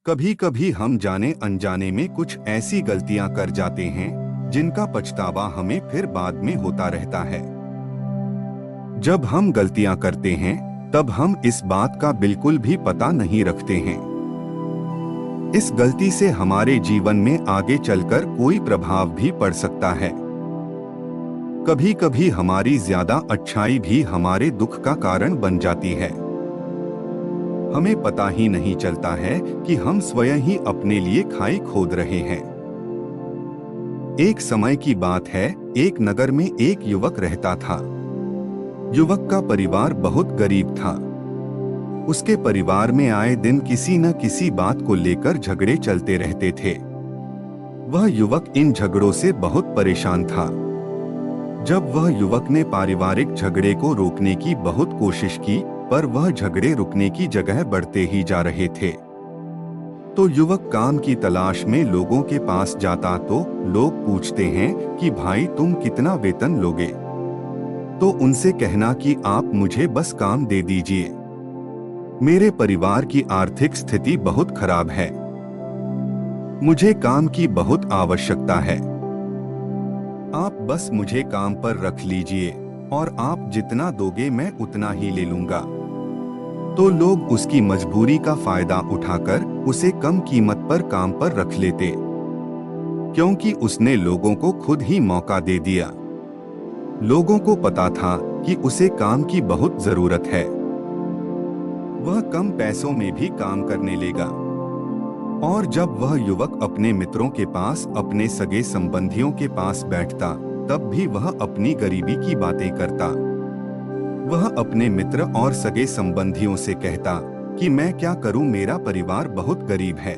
कभी कभी हम जाने अनजाने में कुछ ऐसी गलतियां कर जाते हैं जिनका पछतावा हमें फिर बाद में होता रहता है। जब हम गलतियां करते हैं तब हम इस बात का बिल्कुल भी पता नहीं रखते हैं। इस गलती से हमारे जीवन में आगे चलकर कोई प्रभाव भी पड़ सकता है। कभी कभी हमारी ज्यादा अच्छाई भी हमारे दुख का कारण बन जाती है। हमें पता ही नहीं चलता है कि हम स्वयं ही अपने लिए खाई खोद रहे हैं। एक समय की बात है, एक नगर में एक युवक रहता था। युवक का परिवार बहुत गरीब था। उसके परिवार में आए दिन किसी न किसी बात को लेकर झगड़े चलते रहते थे। वह युवक इन झगड़ों से बहुत परेशान था। जब वह युवक ने पारिवारिक झगड़े को रोकने की बहुत कोशिश की, पर वह झगड़े रुकने की जगह बढ़ते ही जा रहे थे। तो युवक काम की तलाश में लोगों के पास जाता तो लोग पूछते हैं कि भाई तुम कितना वेतन लोगे? तो उनसे कहना कि आप मुझे बस काम दे दीजिए, मेरे परिवार की आर्थिक स्थिति बहुत खराब है, मुझे काम की बहुत आवश्यकता है, आप बस मुझे काम पर रख लीजिए और आप जितना दोगे मैं उतना ही ले लूंगा। तो लोग उसकी मजबूरी का फायदा उठाकर उसे कम कीमत पर काम पर रख लेते, क्योंकि उसने लोगों को खुद ही मौका दे दिया। लोगों को पता था कि उसे काम की बहुत जरूरत है। वह कम पैसों में भी काम करने लगा। और जब वह युवक अपने मित्रों के पास, अपने सगे संबंधियों के पास बैठता, तब भी वह अपनी गरीबी की बातें करता। वह अपने मित्र और सगे संबंधियों से कहता कि मैं क्या करूं, मेरा परिवार बहुत गरीब है,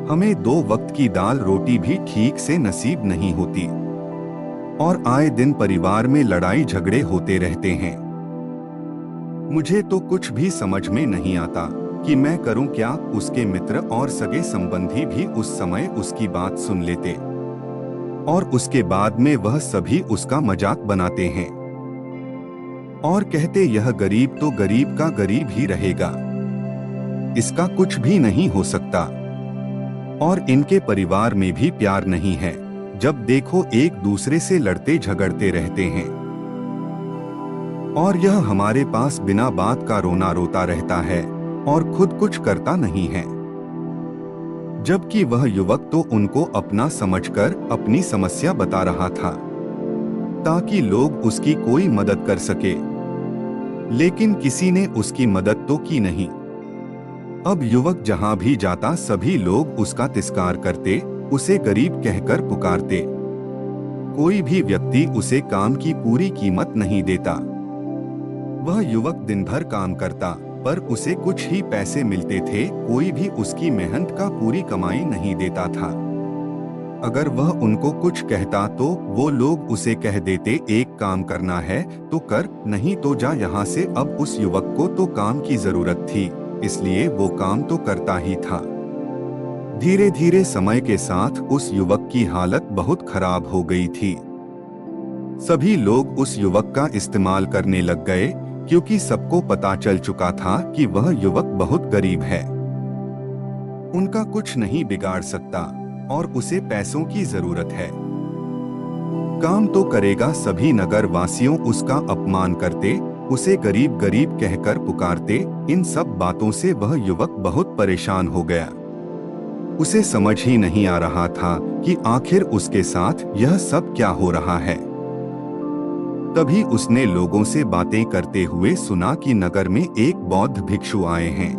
हमें 2 वक्त की दाल रोटी भी ठीक से नसीब नहीं होती और आए दिन परिवार में लड़ाई झगड़े होते रहते हैं। मुझे तो कुछ भी समझ में नहीं आता कि मैं करूं क्या। उसके मित्र और सगे संबंधी भी उस समय उसकी बात सुन लेते और उसके बाद में वह सभी उसका मजाक बनाते हैं और कहते यह गरीब तो गरीब का गरीब ही रहेगा, इसका कुछ भी नहीं हो सकता और इनके परिवार में भी प्यार नहीं है, जब देखो एक दूसरे से लड़ते झगड़ते रहते हैं और यह हमारे पास बिना बात का रोना रोता रहता है और खुद कुछ करता नहीं है। जबकि वह युवक तो उनको अपना समझकर अपनी समस्या बता रहा था ताकि लोग उसकी कोई मदद कर सके, लेकिन किसी ने उसकी मदद तो की नहीं। अब युवक जहां भी जाता सभी लोग उसका तिरस्कार करते, उसे गरीब कहकर पुकारते। कोई भी व्यक्ति उसे काम की पूरी कीमत नहीं देता। वह युवक दिन भर काम करता पर उसे कुछ ही पैसे मिलते थे, कोई भी उसकी मेहनत का पूरी कमाई नहीं देता था। अगर वह उनको कुछ कहता तो वो लोग उसे कह देते एक काम करना है तो कर, नहीं तो जा यहाँ से। अब उस युवक को तो काम की जरूरत थी, इसलिए वो काम तो करता ही था। धीरे धीरे समय के साथ उस युवक की हालत बहुत खराब हो गई थी। सभी लोग उस युवक का इस्तेमाल करने लग गए, क्योंकि सबको पता चल चुका था कि वह युवक बहुत गरीब है, उनका कुछ नहीं बिगाड़ सकता और उसे पैसों की जरूरत है। काम तो करेगा। सभी नगर वासियों उसका अपमान करते, उसे गरीब गरीब कहकर पुकारते। इन सब बातों से वह युवक बहुत परेशान हो गया। उसे समझ ही नहीं आ रहा था कि आखिर उसके साथ यह सब क्या हो रहा है। तभी उसने लोगों से बातें करते हुए सुना कि नगर में एक बौद्ध भिक्षु आए हैं।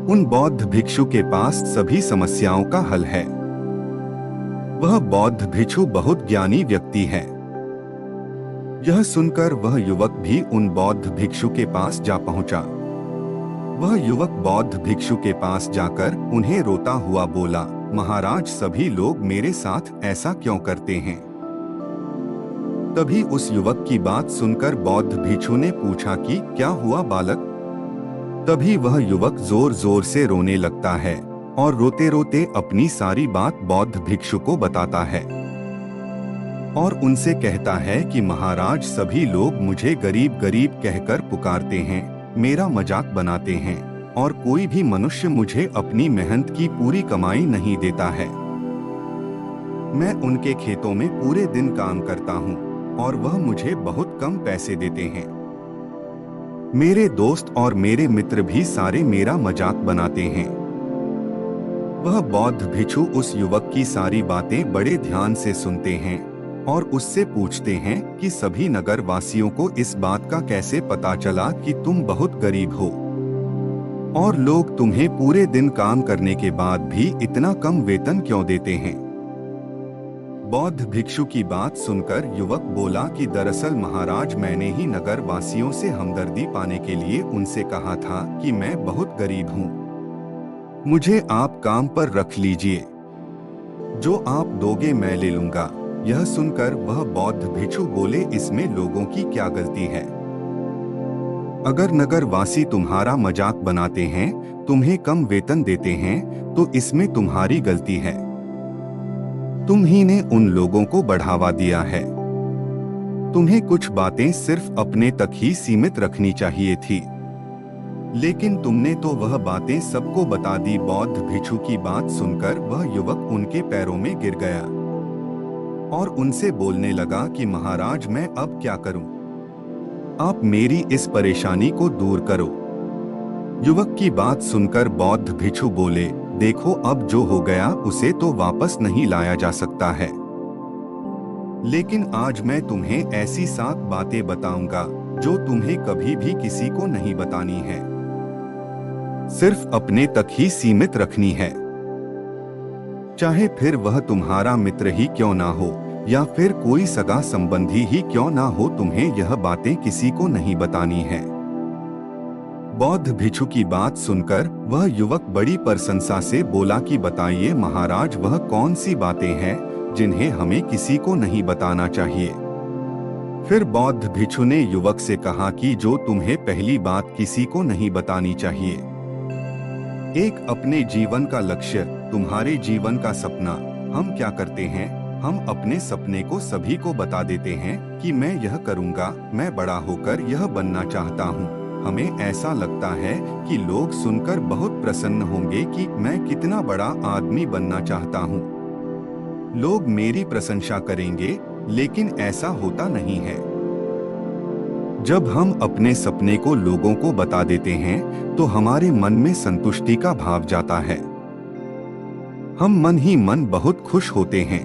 उन बौद्ध भिक्षु के पास सभी समस्याओं का हल है। वह बौद्ध भिक्षु बहुत ज्ञानी व्यक्ति है। यह सुनकर वह युवक भी उन बौद्ध भिक्षु के पास जा पहुंचा। वह युवक बौद्ध भिक्षु के पास जाकर उन्हें रोता हुआ बोला, महाराज सभी लोग मेरे साथ ऐसा क्यों करते हैं? तभी उस युवक की बात सुनकर बौद्ध भिक्षु ने पूछा कि क्या हुआ बालक? तभी वह युवक जोर जोर से रोने लगता है और रोते रोते अपनी सारी बात बौद्ध भिक्षु को बताता है और उनसे कहता है कि महाराज सभी लोग मुझे गरीब गरीब कहकर पुकारते हैं, मेरा मजाक बनाते हैं और कोई भी मनुष्य मुझे अपनी मेहनत की पूरी कमाई नहीं देता है। मैं उनके खेतों में पूरे दिन काम करता हूँ और वह मुझे बहुत कम पैसे देते हैं। मेरे दोस्त और मेरे मित्र भी सारे मेरा मजाक बनाते हैं। वह बौद्ध भिक्षु उस युवक की सारी बातें बड़े ध्यान से सुनते हैं और उससे पूछते हैं कि सभी नगर वासियों को इस बात का कैसे पता चला कि तुम बहुत गरीब हो और लोग तुम्हें पूरे दिन काम करने के बाद भी इतना कम वेतन क्यों देते हैं। बौद्ध भिक्षु की बात सुनकर युवक बोला कि दरअसल महाराज, मैंने ही नगर वासियों से हमदर्दी पाने के लिए उनसे कहा था कि मैं बहुत गरीब हूँ, मुझे आप काम पर रख लीजिए, जो आप दोगे मैं ले लूंगा। यह सुनकर वह बौद्ध भिक्षु बोले, इसमें लोगों की क्या गलती है? अगर नगर वासी तुम्हारा मजाक बनाते हैं, तुम्हें कम वेतन देते हैं, तो इसमें तुम्हारी गलती है। तुम ही ने उन लोगों को बढ़ावा दिया है। तुम्हें कुछ बातें सिर्फ अपने तक ही सीमित रखनी चाहिए थी, लेकिन तुमने तो वह बातें सबको बता दी। बौद्ध भिक्षु की बात सुनकर वह युवक उनके पैरों में गिर गया और उनसे बोलने लगा कि महाराज, मैं अब क्या करूं? आप मेरी इस परेशानी को दूर करो। युवक की बात सुनकर बौद्ध भिक्षु बोले, देखो, अब जो हो गया उसे तो वापस नहीं लाया जा सकता है, लेकिन आज मैं तुम्हें ऐसी 7 बातें बताऊंगा जो तुम्हें कभी भी किसी को नहीं बतानी है, सिर्फ अपने तक ही सीमित रखनी है। चाहे फिर वह तुम्हारा मित्र ही क्यों ना हो या फिर कोई सगा संबंधी ही क्यों ना हो, तुम्हें यह बातें किसी को नहीं बतानी है। बौद्ध भिक्षु की बात सुनकर वह युवक बड़ी प्रशंसा से बोला कि बताइए महाराज, वह कौन सी बातें हैं जिन्हें हमें किसी को नहीं बताना चाहिए। फिर बौद्ध भिक्षु ने युवक से कहा कि जो तुम्हें पहली बात किसी को नहीं बतानी चाहिए, एक अपने जीवन का लक्ष्य, तुम्हारे जीवन का सपना। हम क्या करते हैं, हम अपने सपने को सभी को बता देते हैं कि मैं यह करूंगा, मैं बड़ा होकर यह बनना चाहता हूँ। हमें ऐसा लगता है कि लोग सुनकर बहुत प्रसन्न होंगे कि मैं कितना बड़ा आदमी बनना चाहता हूँ, लोग मेरी प्रशंसा करेंगे, लेकिन ऐसा होता नहीं है। जब हम अपने सपने को लोगों को बता देते हैं तो हमारे मन में संतुष्टि का भाव जाता है। हम मन ही मन बहुत खुश होते हैं,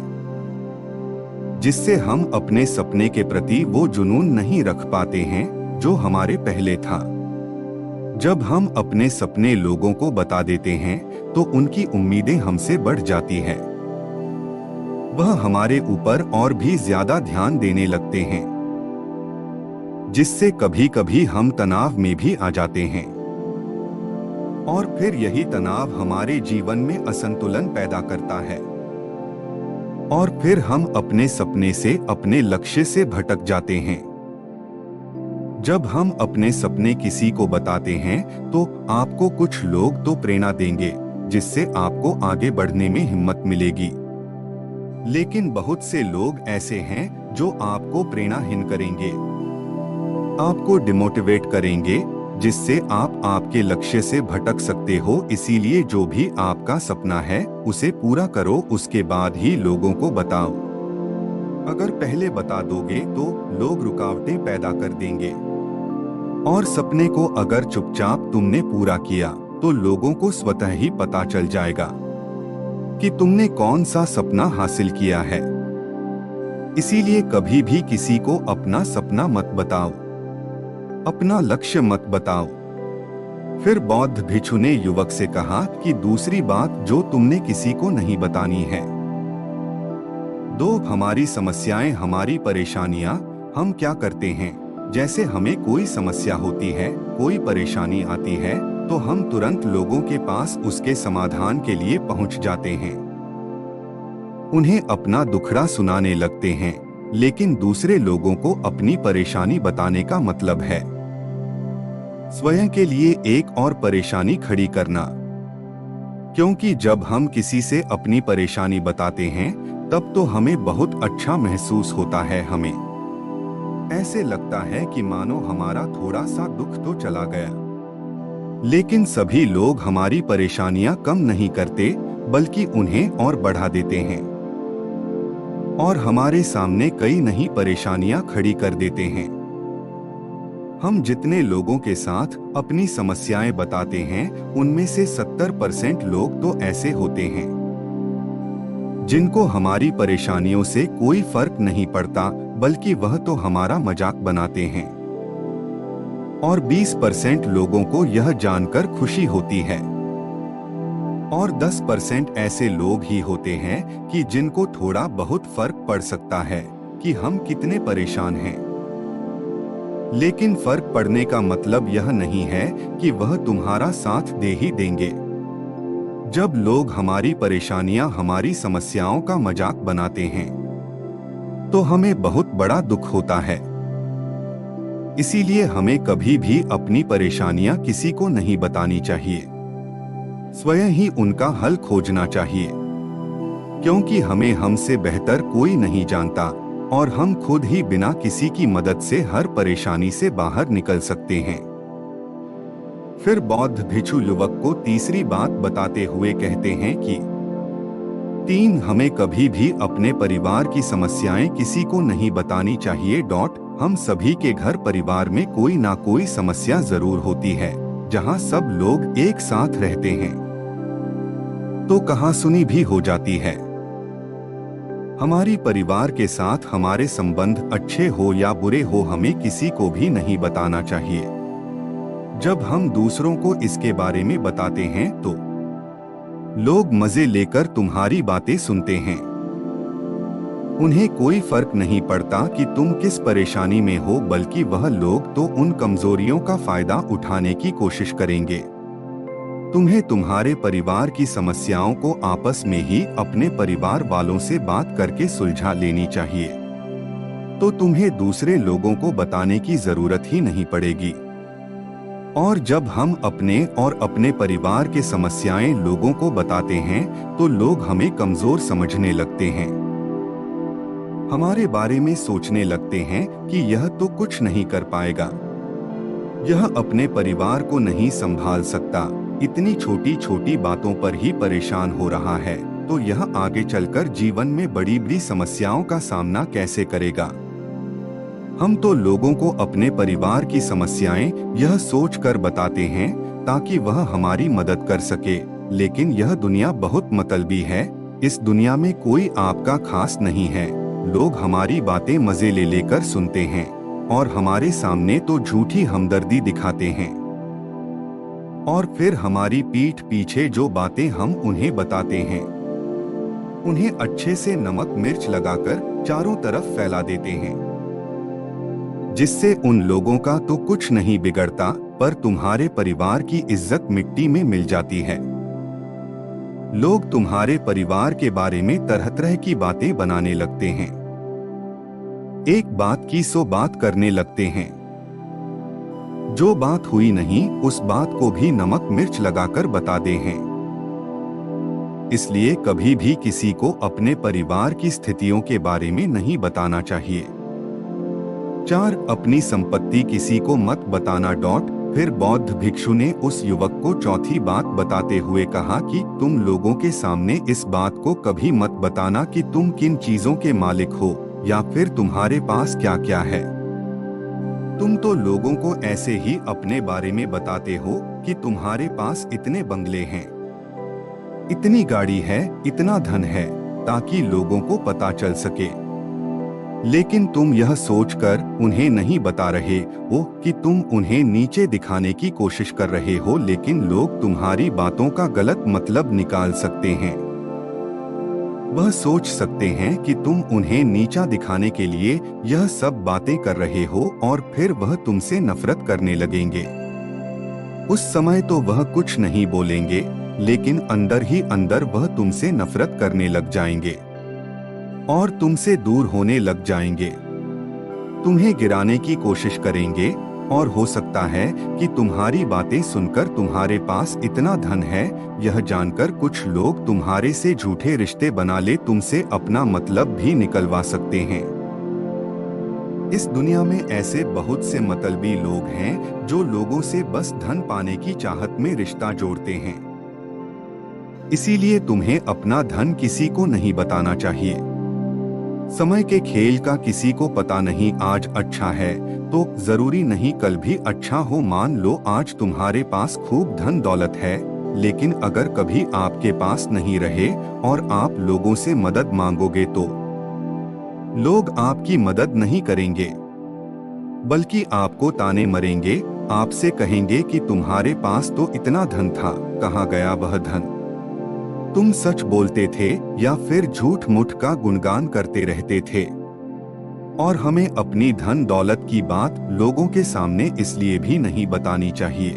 जिससे हम अपने सपने के प्रति वो जुनून नहीं रख पाते हैं जो हमारे पहले था। जब हम अपने सपने लोगों को बता देते हैं तो उनकी उम्मीदें हमसे बढ़ जाती हैं। वह हमारे ऊपर और भी ज्यादा ध्यान देने लगते हैं, जिससे कभी कभी हम तनाव में भी आ जाते हैं और फिर यही तनाव हमारे जीवन में असंतुलन पैदा करता है और फिर हम अपने सपने से, अपने लक्ष्य से भटक जाते हैं। जब हम अपने सपने किसी को बताते हैं तो आपको कुछ लोग तो प्रेरणा देंगे, जिससे आपको आगे बढ़ने में हिम्मत मिलेगी, लेकिन बहुत से लोग ऐसे हैं जो आपको प्रेरणाहीन करेंगे, आपको डिमोटिवेट करेंगे, जिससे आप आपके लक्ष्य से भटक सकते हो। इसीलिए जो भी आपका सपना है उसे पूरा करो, उसके बाद ही लोगों को बताओ। अगर पहले बता दोगे तो लोग रुकावटें पैदा कर देंगे और सपने को अगर चुपचाप तुमने पूरा किया तो लोगों को स्वतः ही पता चल जाएगा कि तुमने कौन सा सपना हासिल किया है। इसीलिए कभी भी किसी को अपना सपना मत बताओ, अपना लक्ष्य मत बताओ। फिर बौद्ध भिक्षु ने युवक से कहा कि दूसरी बात जो तुमने किसी को नहीं बतानी है। हमारी समस्याएं, हमारी परेशानियां। हम क्या करते हैं, जैसे हमें कोई समस्या होती है, कोई परेशानी आती है, तो हम तुरंत लोगों के पास उसके समाधान के लिए पहुंच जाते हैं, उन्हें अपना दुखड़ा सुनाने लगते हैं। लेकिन दूसरे लोगों को अपनी परेशानी बताने का मतलब है स्वयं के लिए एक और परेशानी खड़ी करना। क्योंकि जब हम किसी से अपनी परेशानी बताते हैं तब तो हमें बहुत अच्छा महसूस होता है, हमें ऐसे लगता है कि मानो हमारा थोड़ा सा दुख तो चला गया। लेकिन सभी लोग हमारी परेशानियां कम नहीं करते, बल्कि उन्हें और बढ़ा देते हैं और हमारे सामने कई नई परेशानियां खड़ी कर देते हैं। हम जितने लोगों के साथ अपनी समस्याएं बताते हैं, उनमें से 70% लोग तो ऐसे होते हैं जिनको हमारी परेशानियों से कोई फर्क नहीं पड़ता, बल्कि वह तो हमारा मजाक बनाते हैं। और 20% लोगों को यह जानकर खुशी होती है और 10% ऐसे लोग ही होते हैं कि जिनको थोड़ा बहुत फर्क पड़ सकता है कि हम कितने परेशान हैं। लेकिन फर्क पड़ने का मतलब यह नहीं है कि वह तुम्हारा साथ दे ही देंगे। जब लोग हमारी परेशानियां, हमारी समस्याओं का मजाक बनाते हैं तो हमें बहुत बड़ा दुख होता है। इसीलिए हमें कभी भी अपनी परेशानियां किसी को नहीं बतानी चाहिए, स्वयं ही उनका हल खोजना चाहिए, क्योंकि हमें हमसे बेहतर कोई नहीं जानता और हम खुद ही बिना किसी की मदद से हर परेशानी से बाहर निकल सकते हैं। फिर बौद्ध भिक्षु युवक को तीसरी बात बताते हुए कहते हैं कि 3 हमें कभी भी अपने परिवार की समस्याएं किसी को नहीं बतानी चाहिए। हम सभी के घर परिवार में कोई ना कोई समस्या जरूर होती है, जहां सब लोग एक साथ रहते हैं तो कहासुनी भी हो जाती है। हमारी परिवार के साथ हमारे संबंध अच्छे हो या बुरे हो, हमें किसी को भी नहीं बताना चाहिए। जब हम दूसरों को इसके बारे में बताते हैं तो लोग मजे लेकर तुम्हारी बातें सुनते हैं। उन्हें कोई फर्क नहीं पड़ता कि तुम किस परेशानी में हो, बल्कि वह लोग तो उन कमजोरियों का फायदा उठाने की कोशिश करेंगे। तुम्हें तुम्हारे परिवार की समस्याओं को आपस में ही अपने परिवार वालों से बात करके सुलझा लेनी चाहिए, तो तुम्हें दूसरे लोगों को बताने की जरूरत ही नहीं पड़ेगी। और जब हम अपने और अपने परिवार के समस्याएं लोगों को बताते हैं तो लोग हमें कमजोर समझने लगते हैं, हमारे बारे में सोचने लगते हैं कि यह तो कुछ नहीं कर पाएगा, यह अपने परिवार को नहीं संभाल सकता, इतनी छोटी छोटी बातों पर ही परेशान हो रहा है, तो यह आगे चलकर जीवन में बड़ी बड़ी समस्याओं का सामना कैसे करेगा। हम तो लोगों को अपने परिवार की समस्याएं यह सोचकर बताते हैं ताकि वह हमारी मदद कर सके, लेकिन यह दुनिया बहुत मतलबी है। इस दुनिया में कोई आपका खास नहीं है। लोग हमारी बातें मजे ले लेकर सुनते हैं और हमारे सामने तो झूठी हमदर्दी दिखाते हैं, और फिर हमारी पीठ पीछे जो बातें हम उन्हें बताते हैं उन्हें अच्छे से नमक मिर्च लगाकर चारों तरफ फैला देते हैं, जिससे उन लोगों का तो कुछ नहीं बिगड़ता, पर तुम्हारे परिवार की इज्जत मिट्टी में मिल जाती है। लोग तुम्हारे परिवार के बारे में तरह तरह की बातें बनाने लगते हैं, एक बात की 100 बात करने लगते हैं। जो बात हुई नहीं उस बात को भी नमक मिर्च लगाकर बता दे हैं। इसलिए कभी भी किसी को अपने परिवार की स्थितियों के बारे में नहीं बताना चाहिए। 4 अपनी संपत्ति किसी को मत बताना। फिर बौद्ध भिक्षु ने उस युवक को चौथी बात बताते हुए कहा कि तुम लोगों के सामने इस बात को कभी मत बताना कि तुम किन चीजों के मालिक हो या फिर तुम्हारे पास क्या क्या है। तुम तो लोगों को ऐसे ही अपने बारे में बताते हो कि तुम्हारे पास इतने बंगले हैं, इतनी गाड़ी है, इतना धन है, ताकि लोगों को पता चल सके। लेकिन तुम यह सोचकर उन्हें नहीं बता रहे हो कि तुम उन्हें नीचे दिखाने की कोशिश कर रहे हो, लेकिन लोग तुम्हारी बातों का गलत मतलब निकाल सकते हैं। वह सोच सकते हैं कि तुम उन्हें नीचा दिखाने के लिए यह सब बातें कर रहे हो और फिर वह तुमसे नफरत करने लगेंगे। उस समय तो वह कुछ नहीं बोलेंगे, लेकिन अंदर ही अंदर वह तुमसे नफरत करने लग जाएंगे और तुमसे दूर होने लग जाएंगे, तुम्हें गिराने की कोशिश करेंगे। और हो सकता है कि तुम्हारी बातें सुनकर तुम्हारे पास इतना धन है यह जानकर कुछ लोग तुम्हारे से झूठे रिश्ते बना ले तुमसे अपना मतलब भी निकलवा सकते हैं। इस दुनिया में ऐसे बहुत से मतलबी लोग हैं जो लोगों से बस धन पाने की चाहत में रिश्ता जोड़ते हैं। इसीलिए तुम्हें अपना धन किसी को नहीं बताना चाहिए। समय के खेल का किसी को पता नहीं, आज अच्छा है तो जरूरी नहीं कल भी अच्छा हो। मान लो आज तुम्हारे पास खूब धन दौलत है, लेकिन अगर कभी आपके पास नहीं रहे और आप लोगों से मदद मांगोगे तो लोग आपकी मदद नहीं करेंगे, बल्कि आपको ताने मरेंगे। आपसे कहेंगे कि तुम्हारे पास तो इतना धन था, कहाँ गया वह धन? तुम सच बोलते थे या फिर झूठ मूठ का गुणगान करते रहते थे। और हमें अपनी धन दौलत की बात लोगों के सामने इसलिए भी नहीं बतानी चाहिए।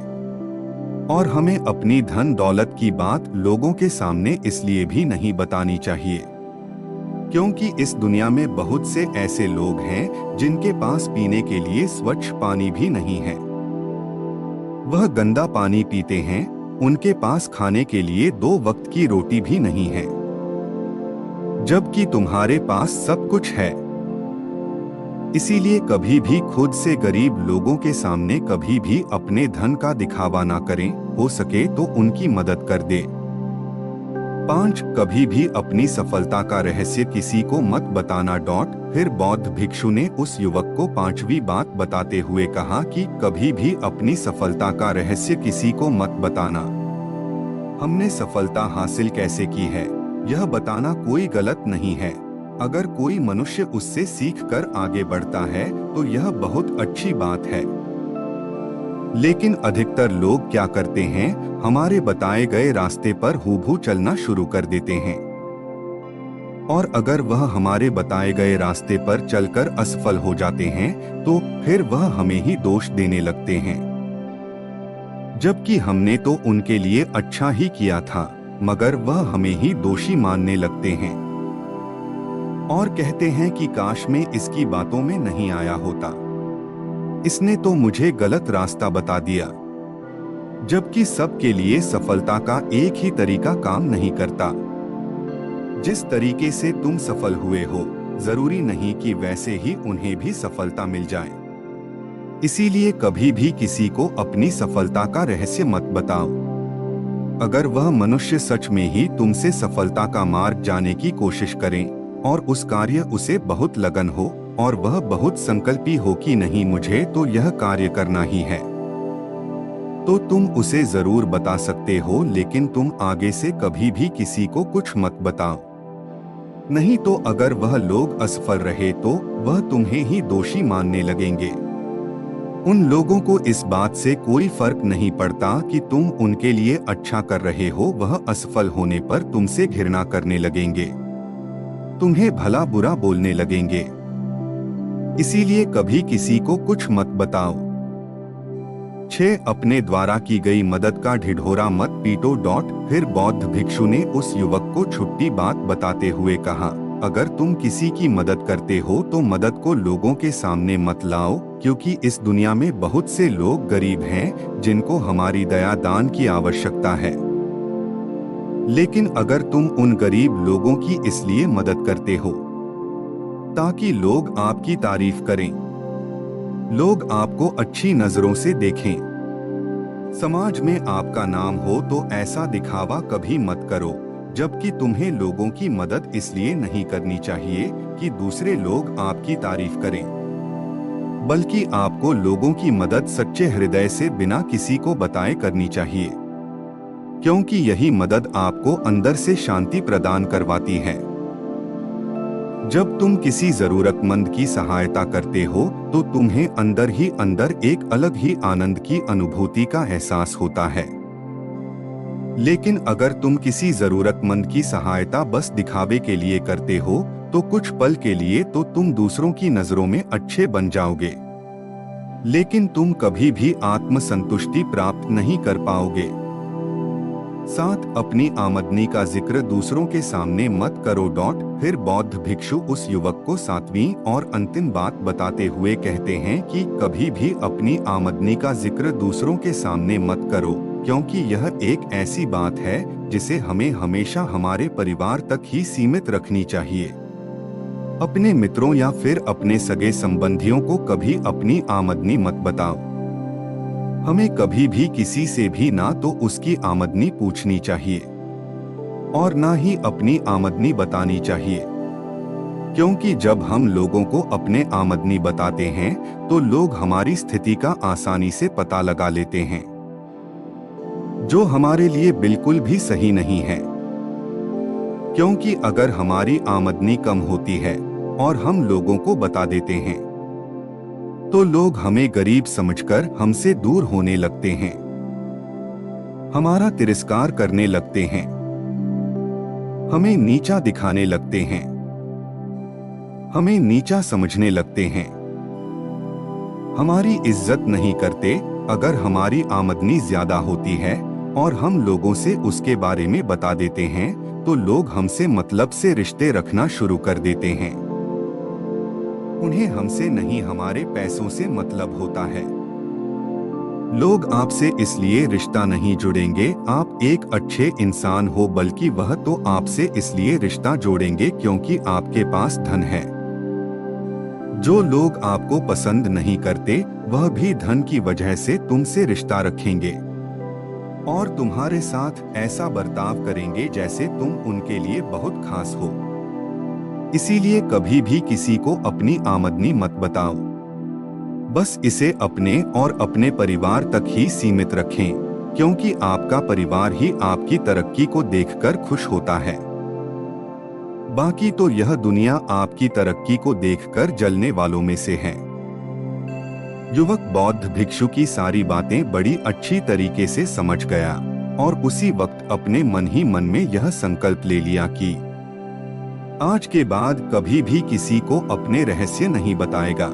और हमें अपनी धन दौलत की बात लोगों के सामने इसलिए भी नहीं बतानी चाहिए क्योंकि इस दुनिया में बहुत से ऐसे लोग हैं जिनके पास पीने के लिए स्वच्छ पानी भी नहीं है। वह गंदा पानी पीते हैं, उनके पास खाने के लिए 2 वक्त की रोटी भी नहीं है, जबकि तुम्हारे पास सब कुछ है। इसीलिए कभी भी खुद से गरीब लोगों के सामने कभी भी अपने धन का दिखावा ना करें, हो सके तो उनकी मदद कर दे। 5 कभी भी अपनी सफलता का रहस्य किसी को मत बताना। फिर बौद्ध भिक्षु ने उस युवक को 5वीं बात बताते हुए कहा कि कभी भी अपनी सफलता का रहस्य किसी को मत बताना। हमने सफलता हासिल कैसे की है, यह बताना कोई गलत नहीं है। अगर कोई मनुष्य उससे सीखकर आगे बढ़ता है तो यह बहुत अच्छी बात है। लेकिन अधिकतर लोग क्या करते हैं, हमारे बताए गए रास्ते पर हूबहू चलना शुरू कर देते हैं। और अगर वह हमारे बताए गए रास्ते पर चलकर असफल हो जाते हैं तो फिर वह हमें ही दोष देने लगते हैं, जबकि हमने तो उनके लिए अच्छा ही किया था, मगर वह हमें ही दोषी मानने लगते हैं और कहते हैं कि काश मैं इसकी बातों में नहीं आया होता, इसने तो मुझे गलत रास्ता बता दिया। जबकि सबके लिए सफलता का एक ही तरीका काम नहीं करता। जिस तरीके से तुम सफल हुए हो, जरूरी नहीं कि वैसे ही उन्हें भी सफलता मिल जाए। इसीलिए कभी भी किसी को अपनी सफलता का रहस्य मत बताओ। अगर वह मनुष्य सच में ही तुमसे सफलता का मार्ग जाने की कोशिश करें और उस कार्य उसे बहुत लगन हो और वह बहुत संकल्पी हो कि नहीं मुझे तो यह कार्य करना ही है, तो तुम उसे जरूर बता सकते हो, लेकिन तुम आगे से कभी भी किसी को कुछ मत बताओ। नहीं तो अगर वह लोग असफल रहे तो वह तुम्हें ही दोषी मानने लगेंगे। उन लोगों को इस बात से कोई फर्क नहीं पड़ता कि तुम उनके लिए अच्छा कर रहे हो, वह असफल होने पर तुमसे घृणा करने लगेंगे, तुम्हें भला बुरा बोलने लगेंगे। इसीलिए कभी किसी को कुछ मत बताओ। 6 अपने द्वारा की गई मदद का ढिढोरा मत पीटो। फिर बौद्ध भिक्षु ने उस युवक को छुट्टी बात बताते हुए कहा, अगर तुम किसी की मदद करते हो तो मदद को लोगों के सामने मत लाओ, क्योंकि इस दुनिया में बहुत से लोग गरीब हैं जिनको हमारी दया दान की आवश्यकता है। लेकिन अगर तुम उन गरीब लोगों की इसलिए मदद करते हो ताकि लोग आपकी तारीफ करें, लोग आपको अच्छी नजरों से देखें, समाज में आपका नाम हो, तो ऐसा दिखावा कभी मत करो। जबकि तुम्हें लोगों की मदद इसलिए नहीं करनी चाहिए कि दूसरे लोग आपकी तारीफ करें, बल्कि आपको लोगों की मदद सच्चे हृदय से बिना किसी को बताए करनी चाहिए, क्योंकि यही मदद आपको अंदर से शांति प्रदान करवाती है। जब तुम किसी जरूरतमंद की सहायता करते हो तो तुम्हें अंदर ही अंदर एक अलग ही आनंद की अनुभूति का एहसास होता है। लेकिन अगर तुम किसी जरूरतमंद की सहायता बस दिखावे के लिए करते हो तो कुछ पल के लिए तो तुम दूसरों की नजरों में अच्छे बन जाओगे, लेकिन तुम कभी भी आत्मसंतुष्टि प्राप्त नहीं कर पाओगे। 7 अपनी आमदनी का जिक्र दूसरों के सामने मत करो। फिर बौद्ध भिक्षु उस युवक को 7वीं और अंतिम बात बताते हुए कहते हैं कि कभी भी अपनी आमदनी का जिक्र दूसरों के सामने मत करो, क्योंकि यह एक ऐसी बात है जिसे हमें हमेशा हमारे परिवार तक ही सीमित रखनी चाहिए। अपने मित्रों या फिर अपने सगे संबंधियों को कभी अपनी आमदनी मत बताओ। हमें कभी भी किसी से भी ना तो उसकी आमदनी पूछनी चाहिए और ना ही अपनी आमदनी बतानी चाहिए, क्योंकि जब हम लोगों को अपने आमदनी बताते हैं तो लोग हमारी स्थिति का आसानी से पता लगा लेते हैं, जो हमारे लिए बिल्कुल भी सही नहीं है। क्योंकि अगर हमारी आमदनी कम होती है और हम लोगों को बता देते हैं तो लोग हमें गरीब समझकर हमसे दूर होने लगते हैं, हमारा तिरस्कार करने लगते हैं, हमें नीचा दिखाने लगते हैं, हमें नीचा समझने लगते हैं, हमारी इज्जत नहीं करते। अगर हमारी आमदनी ज्यादा होती है और हम लोगों से उसके बारे में बता देते हैं तो लोग हमसे मतलब से रिश्ते रखना शुरू कर देते हैं। उन्हें हमसे नहीं हमारे पैसों से मतलब होता है। लोग आपसे इसलिए रिश्ता नहीं जुड़ेंगे आप एक अच्छे इंसान हो, बल्कि वह तो आपसे इसलिए रिश्ता जोड़ेंगे क्योंकि आपके पास धन है। जो लोग आपको पसंद नहीं करते वह भी धन की वजह से तुमसे रिश्ता रखेंगे और तुम्हारे साथ ऐसा बर्ताव करेंगे जैसे तुम उनके लिए बहुत खास हो। इसीलिए कभी भी किसी को अपनी आमदनी मत बताओ। बस इसे अपने और अपने परिवार तक ही सीमित रखें, क्योंकि आपका परिवार ही आपकी तरक्की को देखकर खुश होता है। बाकी तो यह दुनिया आपकी तरक्की को देखकर जलने वालों में से है। युवक बौद्ध भिक्षु की सारी बातें बड़ी अच्छी तरीके से समझ गया और उसी वक्त अपने मन ही मन में यह संकल्प ले लिया कि आज के बाद कभी भी किसी को अपने रहस्य नहीं बताएगा।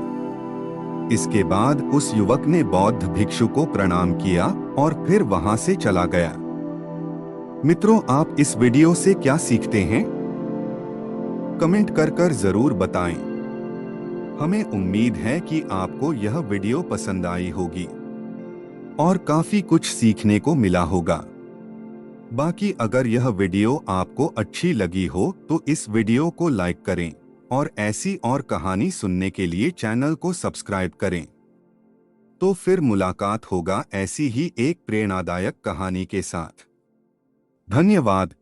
इसके बाद उस युवक ने बौद्ध भिक्षु को प्रणाम किया और फिर वहां से चला गया। मित्रों, आप इस वीडियो से क्या सीखते हैं? कमेंट कर जरूर बताएं। हमें उम्मीद है कि आपको यह वीडियो पसंद आई होगी और काफी कुछ सीखने को मिला होगा। बाकी अगर यह वीडियो आपको अच्छी लगी हो तो इस वीडियो को लाइक करें और ऐसी और कहानी सुनने के लिए चैनल को सब्सक्राइब करें। तो फिर मुलाकात होगा ऐसी ही एक प्रेरणादायक कहानी के साथ। धन्यवाद।